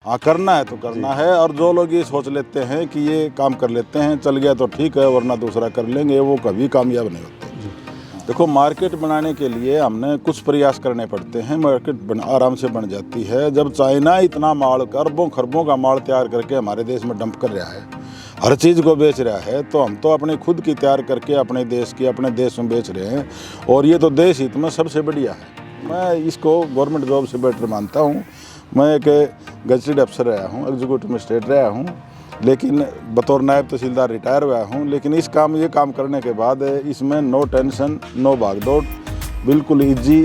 हाँ, करना है तो करना है। और जो लोग ये सोच लेते हैं कि ये काम कर लेते हैं, चल गया तो ठीक है, वरना दूसरा कर लेंगे, वो कभी कामयाब नहीं होते। देखो, मार्केट बनाने के लिए हमने कुछ प्रयास करने पड़ते हैं। मार्केट आराम से बन जाती है जब चाइना इतना माल, अरबों खरबों का माल तैयार करके हमारे देश में डंप कर रहा है, हर चीज़ को बेच रहा है, तो हम तो अपने खुद की तैयार करके अपने देश में बेच रहे हैं। और ये तो देश हित में सबसे बढ़िया है। मैं इसको गवर्नमेंट जॉब से बेटर मानता हूँ। मैं एक गजटेड अफसर रहा हूँ, एग्जीक्यूटिव मजिस्ट्रेट रहा हूँ, लेकिन बतौर नायब तहसीलदार रिटायर हुआ हूँ। लेकिन ये काम करने के बाद इसमें नो टेंशन, नो भागदौड़, बिल्कुल इजी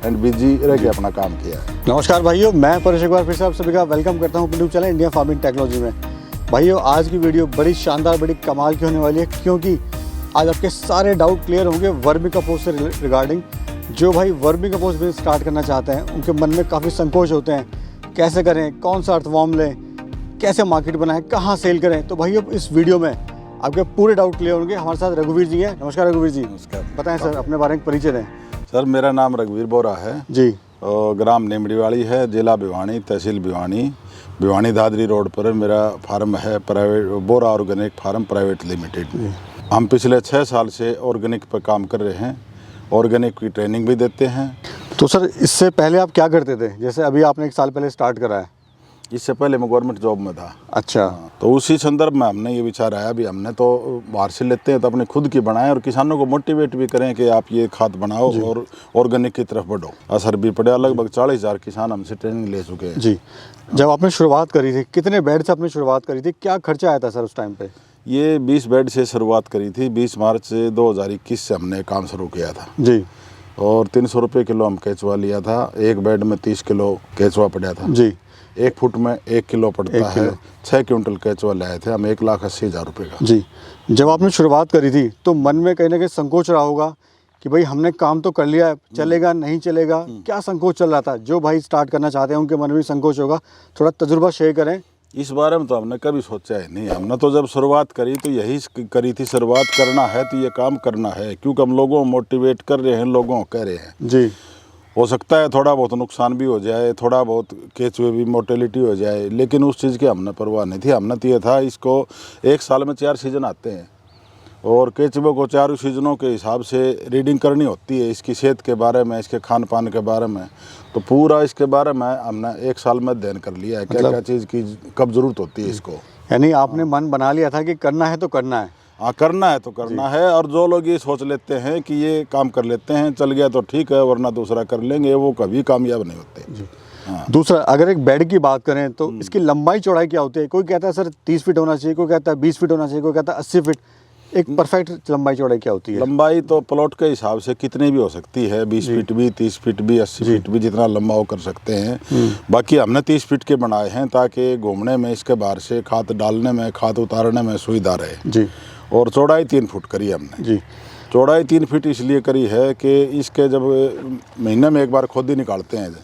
एंड बिजी रह के अपना काम किया है। नमस्कार भाइयों, मैं परेश एक बार फिर से आप सभी का वेलकम करता हूँ YouTube channel India farming technology में। भाइयों, आज की वीडियो बड़ी शानदार, बड़ी कमाल की होने वाली है, क्योंकि आज आपके सारे डाउट क्लियर होंगे वर्मी कंपोस्ट से रिगार्डिंग। जो भाई वर्मी कंपोस्ट बिजनेस स्टार्ट करना चाहते हैं, उनके मन में काफ़ी संकोच होते हैं, कैसे करें, कौन सा अर्थवॉर्म लें, कैसे मार्केट बनाएं, कहाँ सेल करें। तो भाई अब इस वीडियो में आपके पूरे डाउट क्लियर होंगे। हमारे साथ रघुवीर जी हैं। नमस्कार रघुवीर जी। नमस्कार। बताएं सर, अपने बारे में परिचय दें। सर, मेरा नाम रघुवीर बोरा है जी। और ग्राम नेमड़ीवाड़ी है, जिला भिवानी, तहसील भिवानी दादरी रोड पर मेरा फार्म है, प्राइवेट बोरा ऑर्गेनिक फार्म प्राइवेट लिमिटेड। हम पिछले 6 साल से ऑर्गेनिक पर काम कर रहे हैं, ऑर्गेनिक की ट्रेनिंग भी देते हैं। तो सर, इससे पहले आप क्या करते थे? जैसे अभी आपने 1 साल पहले स्टार्ट करा है। इससे पहले मैं गवर्नमेंट जॉब में था। अच्छा। तो उसी संदर्भ में हमने ये विचार आया, भी हमने तो बाहर से लेते हैं तो अपने खुद की बनाएं और किसानों को मोटिवेट भी करें कि आप ये खाद बनाओ और ऑर्गेनिक की तरफ बढ़ो। असर भी पड़ा। लगभग 40,000 किसान हमसे ट्रेनिंग ले चुके हैं। जी। जब आपने शुरुआत करी थी, कितने बेड से आपने शुरुआत करी थी, क्या खर्चा आया था सर उस टाइम पे? ये 20 बेड से शुरुआत करी थी। 20 मार्च 2021 से हमने काम शुरू किया था जी। और 300 रुपये किलो हम केचुआ लिया था। एक बेड में 30 किलो केचुआ पड़ा था जी। 1 फुट में 1 किलो पड़ता है। 6 क्विंटल केचुआ लाए थे हम, 1,80,000 रुपये का। जी। जब आपने शुरुआत करी थी तो मन में कहीं ना कहीं संकोच रहा होगा कि भाई हमने काम तो कर लिया है, चलेगा नहीं चलेगा, क्या संकोच चल रहा था? जो भाई स्टार्ट करना चाहते हैं उनके मन में भी संकोच होगा, थोड़ा तजुर्बा शेयर करें। इस बारे में तो हमने कभी सोचा ही नहीं। हमने तो जब शुरुआत करी तो यही करी थी, शुरुआत करना है तो ये काम करना है, क्योंकि हम लोगों को मोटिवेट कर रहे हैं, लोगों को कह रहे हैं। जी। हो सकता है थोड़ा बहुत नुकसान भी हो जाए, थोड़ा बहुत केचुए भी मोर्टेलिटी हो जाए, लेकिन उस चीज़ की हमने परवाह नहीं थी। हमने तो ये था, इसको 1 साल में 4 सीज़न आते हैं और केचुए को 4 सीज़नों के हिसाब से रीडिंग करनी होती है, इसकी सेहत के बारे में, इसके खान पान के बारे में। तो पूरा इसके बारे में हमने 1 साल में अध्ययन कर लिया है, क्या क्या चीज़ की कब ज़रूरत होती है इसको। यानी आपने मन बना लिया था कि करना है तो करना है। हाँ, करना है तो करना है। और जो लोग ये सोच लेते हैं कि ये काम कर लेते हैं, चल गया तो ठीक है, वरना दूसरा कर लेंगे, वो कभी कामयाब नहीं होते। हाँ। दूसरा, अगर एक बेड की बात करें तो इसकी लंबाई चौड़ाई क्या होती है? कोई कहता है सर 30 फीट होना चाहिए, कोई कहता है 20 फीट होना चाहिए, कोई कहता है 80 फीट। एक परफेक्ट लंबाई चौड़ाई क्या होती है? लंबाई तो प्लॉट के हिसाब से कितनी भी हो सकती है, 20 फीट भी, 30 फीट भी, 80 फीट भी, जितना लंबा वो कर सकते हैं। बाकी हमने 30 फीट के बनाए हैं ताकि घूमने में, इसके बाहर से खाद डालने में, खाद उतारने में सुविधा रहे। जी। और चौड़ाई 3 फुट करी हमने। जी। चौड़ाई 3 फीट इसलिए करी है कि इसके जब महीने में एक बार खुद ही निकालते हैं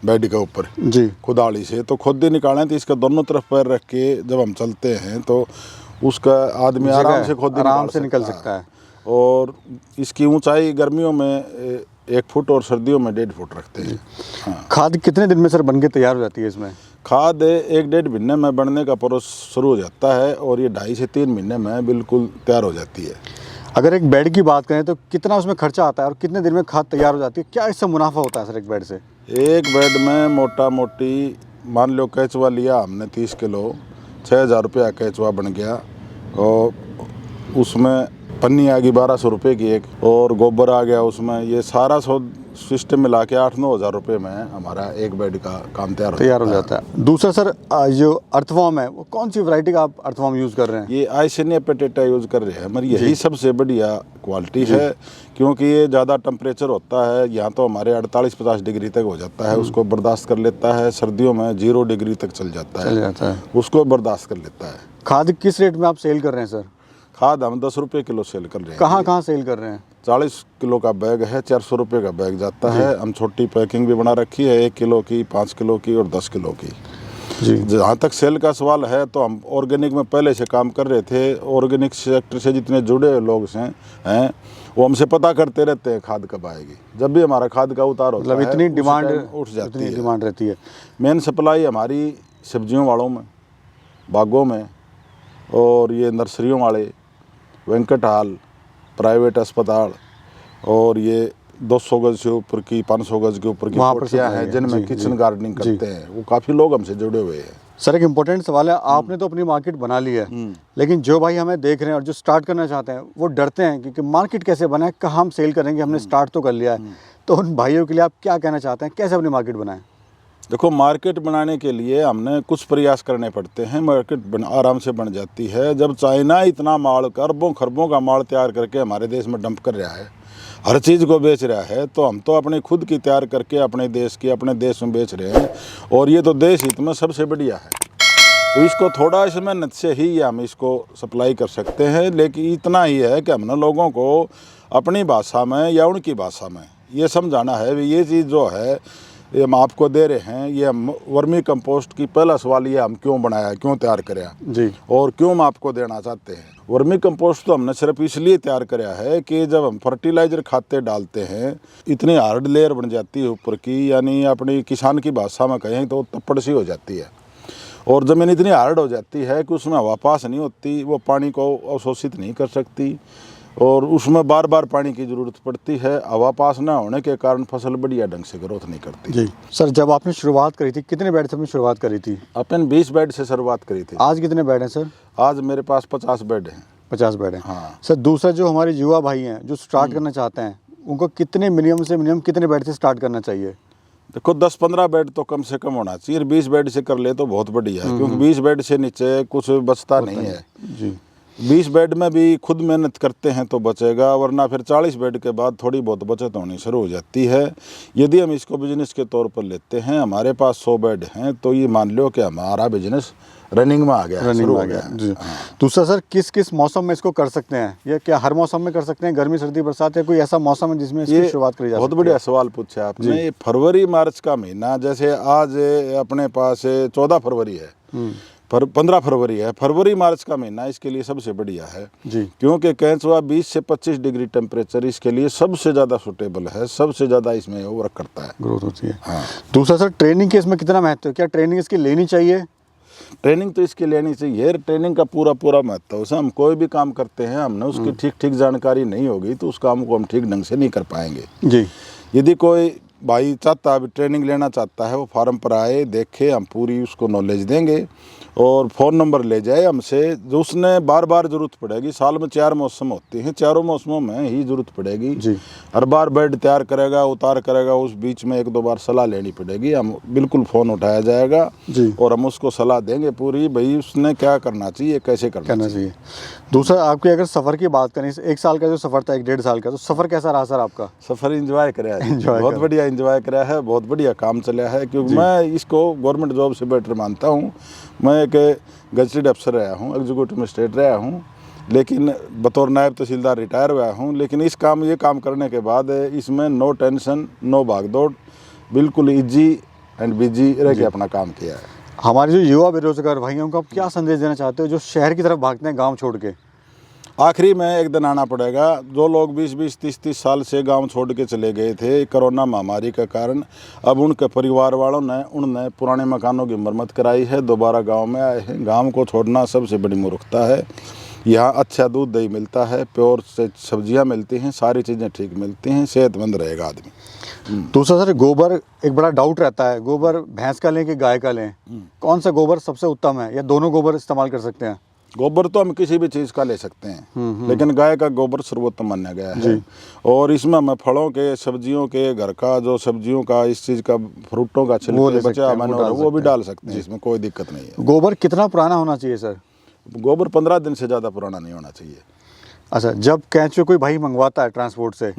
बेड के ऊपर जी खुदाली से, तो खुद ही निकालें तो इसके दोनों तरफ पैर रख के जब हम चलते हैं तो उसका आदमी आराम से खुद ही निकल सकता है। और इसकी ऊंचाई गर्मियों में 1 फुट और सर्दियों में 1.5 फुट रखते हैं। हाँ। खाद कितने दिन में सर बनके तैयार हो जाती है इसमें? खाद 1-1.5 महीने में बनने का प्रोसेस शुरू हो जाता है और ये 2.5 से 3 महीने में बिल्कुल तैयार हो जाती है। अगर एक बेड की बात करें तो कितना उसमें खर्चा आता है और कितने दिन में खाद तैयार हो जाती है? क्या इससे मुनाफा होता है सर एक बेड से? एक बेड में मोटा मोटी मान लो केचुआ लिया हमने 30 किलो, 6,000 रुपया केचुआ बन गया। और उसमें पन्नी आ गई 1,200 रुपये की एक, और गोबर आ गया उसमें। ये सारा सिस्टम मिला के 8-9 हज़ार रुपये में हमारा एक बेड का काम तैयार हो जाता है। दूसरा सर, जो अर्थवॉर्म है वो कौन सी वैरायटी का आप अर्थवॉर्म यूज़ कर रहे हैं? ये आइसिनिया पेटेटा यूज़ कर रहे हैं। हमारी यही सबसे बढ़िया क्वालिटी है, क्योंकि ये ज़्यादा टेम्परेचर होता है, यहाँ तो हमारे 48-50 डिग्री तक हो जाता है, उसको बर्दाश्त कर लेता है। सर्दियों में 0 डिग्री तक चल जाता है, उसको बर्दाश्त कर लेता है। खाद किस रेट में आप सेल कर रहे हैं सर? खाद हम 10 रुपये किलो सेल कर रहे हैं। कहाँ सेल कर रहे हैं? 40 किलो का बैग है, 400 रुपये का बैग जाता है। हम छोटी पैकिंग भी बना रखी है, 1 किलो की, 5 किलो की और 10 किलो की। जी। जहाँ तक सेल का सवाल है तो हम ऑर्गेनिक में पहले से काम कर रहे थे। ऑर्गेनिक सेक्टर से जितने जुड़े लोग हैं वो हमसे पता करते रहते हैं खाद कब आएगी। जब भी हमारा खाद का उतार होता है, इतनी डिमांड उठ जाती है, डिमांड रहती है। मेन सप्लाई हमारी सब्जियों वालों में, बागों में, और ये नर्सरियों वाले, वेंकट हॉल, प्राइवेट अस्पताल, और ये 200 गज से ऊपर की, 500 गज के ऊपर की वहाँ पर कोठियाँ सप्लाई हैं है। जिनमें जी, किचन जी, गार्डनिंग जी। करते हैं, वो काफ़ी लोग हमसे जुड़े हुए हैं। सर एक इम्पोर्टेंट सवाल है, आपने तो अपनी मार्केट बना ली है, लेकिन जो भाई हमें देख रहे हैं और जो स्टार्ट करना चाहते हैं वो डरते हैं कि मार्केट कैसे बनाए, कहाँ हम सेल करेंगे, हमने स्टार्ट तो कर लिया है। तो उन भाइयों के लिए आप क्या कहना चाहते हैं, कैसे अपनी मार्केट बनाएं? देखो, मार्केट बनाने के लिए हमने कुछ प्रयास करने पड़ते हैं। मार्केट आराम से बन जाती है जब चाइना इतना माल, अरबों खरबों का माल तैयार करके हमारे देश में डंप कर रहा है, हर चीज़ को बेच रहा है, तो हम तो अपने खुद की तैयार करके अपने देश में बेच रहे हैं, और ये तो देश हित में सबसे बढ़िया है। तो इसको थोड़ा इस मेहनत से ही हम इसको सप्लाई कर सकते हैं, लेकिन इतना ही है कि हमने लोगों को अपनी भाषा में या उनकी भाषा में ये समझाना है भी ये चीज़ जो है ये हम आपको दे रहे हैं, ये हम वर्मी कंपोस्ट की पहला सवाल ये हम क्यों बनाया, क्यों तैयार कराया जी, और क्यों हम आपको देना चाहते हैं। वर्मी कंपोस्ट तो हमने सिर्फ इसलिए तैयार कराया है कि जब हम फर्टिलाइजर खाते डालते हैं इतनी हार्ड लेयर बन जाती है ऊपर की, यानी अपनी किसान की भाषा में कहें तो तप्पड़ सी हो जाती है, और ज़मीन इतनी हार्ड हो जाती है कि उसमें हवा पास नहीं होती, वो पानी को अवशोषित नहीं कर सकती, और उसमें बार बार पानी की ज़रूरत पड़ती है। हवा पास ना होने के कारण फसल बढ़िया ढंग से ग्रोथ नहीं करती। जी सर, जब आपने शुरुआत करी थी कितने बेड से आपने शुरुआत करी थी? अपन 20 बेड से शुरुआत करी थी। आज कितने बेड हैं सर? आज मेरे पास 50 बेड हैं। 50 बेड हैं। हाँ। सर दूसरा, जो हमारे युवा भाई हैं जो स्टार्ट करना चाहते हैं, उनको कितने मिनिमम से मिनिमम कितने बेड से स्टार्ट करना चाहिए? देखो, 10-15 बेड तो कम से कम होना चाहिए, 20 बेड से कर ले तो बहुत बढ़िया है, क्योंकि 20 बेड से नीचे कुछ बचता नहीं है। जी, 20 बेड में भी खुद मेहनत करते हैं तो बचेगा, वरना फिर 40 बेड के बाद थोड़ी बहुत बचत होनी शुरू हो जाती है। यदि हम इसको बिजनेस के तौर पर लेते हैं, हमारे पास 100 बेड हैं, तो ये मान लो कि हमारा बिजनेस रनिंग में आ गया है, रनिंग शुरू में आ हो गया। गया है। जी। दूसरा सर, किस किस मौसम में इसको कर सकते हैं? ये क्या हर मौसम में कर सकते हैं, गर्मी सर्दी बरसात, या कोई ऐसा मौसम है जिसमें इसकी शुरुआत करी जा बहुत सकती बढ़िया है? सवाल पूछा आपने। ये फरवरी मार्च का महीना, जैसे आज अपने पास 14 फरवरी है, 15 फरवरी है, फरवरी मार्च का महीना इसके लिए सबसे बढ़िया है जी, क्योंकि कैंचुआ 20 से 25 डिग्री टेम्परेचर इसके लिए सबसे ज़्यादा सूटेबल है, सबसे ज़्यादा इसमें वर्क करता है, ग्रोथ होती है। हाँ। दूसरा सर, ट्रेनिंग के इसमें कितना महत्व है? क्या ट्रेनिंग इसकी लेनी चाहिए? ट्रेनिंग तो इसकी लेनी चाहिए, ट्रेनिंग का पूरा महत्व है। हम कोई भी काम करते हैं, हमने उसकी ठीक जानकारी नहीं होगी तो उस काम को हम ठीक ढंग से नहीं कर पाएंगे। जी, यदि कोई भाई चाहता है, ट्रेनिंग लेना चाहता है, वो फार्म पर आए, देखे, हम पूरी उसको नॉलेज देंगे और फ़ोन नंबर ले जाए हमसे। जो उसने बार बार ज़रूरत पड़ेगी, साल में 4 मौसम होते हैं, चारों मौसमों में ही ज़रूरत पड़ेगी जी, हर बार बेड तैयार करेगा, उतार करेगा, उस बीच में 1-2 बार सलाह लेनी पड़ेगी। हम बिल्कुल फ़ोन उठाया जाएगा जी, और हम उसको सलाह देंगे पूरी, भाई उसने क्या करना चाहिए, कैसे करना चाहिए। दूसरा, आपके अगर सफ़र की बात करें, 1 साल का जो सफ़र था, 1-1.5 साल का, तो सफ़र कैसा रहा सर आपका? सफ़र इंजॉय कराया है, Enjoy बहुत करा। बढ़िया इंजॉय कराया है, बहुत बढ़िया काम चला है, क्योंकि मैं इसको गवर्नमेंट जॉब से बेटर मानता हूँ। मैं एक गजटेड अफसर रहा हूँ, एग्जीक्यूटिव मजिस्ट्रेट रहा हूँ, लेकिन बतौर नायब तहसीलदार रिटायर हुआ हूँ, लेकिन ये काम करने के बाद इसमें नो टेंशन, नो भागदौड़, बिल्कुल इजी एंड बिजी रह के अपना काम किया है। हमारे जो युवा बेरोजगार भाई हैं, उनको आप क्या संदेश देना चाहते हो जो शहर की तरफ भागते हैं गाँव छोड़ के? आखिरी में एक दिन आना पड़ेगा। जो लोग 20-20, 30-30 साल से गांव छोड़ के चले गए थे कोरोना महामारी के कारण, अब उनके परिवार वालों ने उनने पुराने मकानों की मरम्मत कराई है, दोबारा गांव में आए हैं। गांव को छोड़ना सबसे बड़ी मूर्खता है। यहाँ अच्छा दूध दही मिलता है, प्योर से सब्जियाँ मिलती हैं, सारी चीज़ें ठीक मिलती हैं, सेहतमंद रहेगा आदमी। दूसरा सर, गोबर एक बड़ा डाउट रहता है, गोबर भैंस का लें कि गाय का लें, कौन सा गोबर सबसे उत्तम है, या दोनों गोबर इस्तेमाल कर सकते हैं? गोबर तो हम किसी भी चीज़ का ले सकते हैं, लेकिन गाय का गोबर सर्वोत्तम माना गया है। और इसमें हमें फलों के, सब्जियों के, घर का जो सब्जियों का, इस चीज़ का, फ्रूटों का छिलके बचा वो भी डाल सकते हैं, इसमें कोई दिक्कत नहीं है। गोबर कितना पुराना होना चाहिए सर? गोबर 15 दिन से ज़्यादा पुराना नहीं होना चाहिए। अच्छा, जब कैंचुए कोई भाई मंगवाता है ट्रांसपोर्ट से,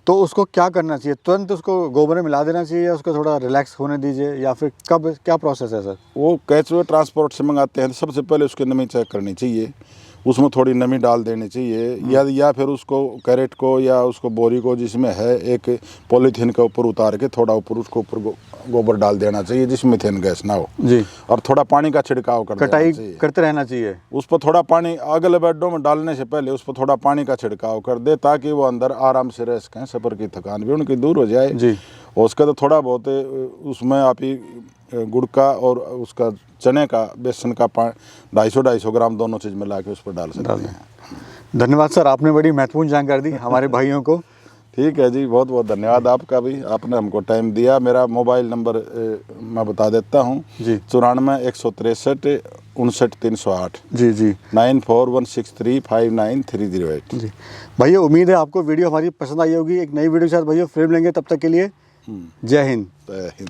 तो उसको क्या करना चाहिए? तुरंत उसको गोबर में मिला देना चाहिए, या उसको थोड़ा रिलैक्स होने दीजिए, या फिर कब, क्या प्रोसेस है सर? वो कैचुए ट्रांसपोर्ट से मंगाते हैं तो सबसे पहले उसकी नमी चेक करनी चाहिए, उसमें थोड़ी नमी डाल देनी चाहिए, या फिर उसको कैरेट को या उसको बोरी को जिसमें है एक पॉलीथीन के ऊपर उतार के थोड़ा ऊपर उसको ऊपर गोबर डाल देना चाहिए जिसमें मीथेन गैस ना हो जी, और थोड़ा पानी का छिड़काव कर देना कटाई चाहिए। करते रहना चाहिए। उस पर थोड़ा पानी अगले बेडों में डालने से पहले उस पर थोड़ा पानी का छिड़काव कर दे ताकि वो अंदर आराम से रह सकें, सफ़र की थकान भी उनकी दूर हो जाए। जी, और उसका तो थोड़ा बहुत उसमें आप ही गुड़ का और उसका चने का बेसन का 250 ग्राम दोनों चीज़ मिला के उस पर डाल सकते हैं। धन्यवाद सर, आपने बड़ी महत्वपूर्ण जानकारी दी हमारे भाइयों को। ठीक है जी, बहुत बहुत धन्यवाद आपका भी, आपने हमको टाइम दिया। मेरा मोबाइल नंबर मैं बता देता हूँ जी। 94 163 59 308 जी जी 9416359308 जी। भैया उम्मीद है आपको वीडियो हमारी पसंद आई होगी। एक नई वीडियो के साथ भैया फिर मिलेंगे, तब तक के लिए जय हिंद। जय हिंद।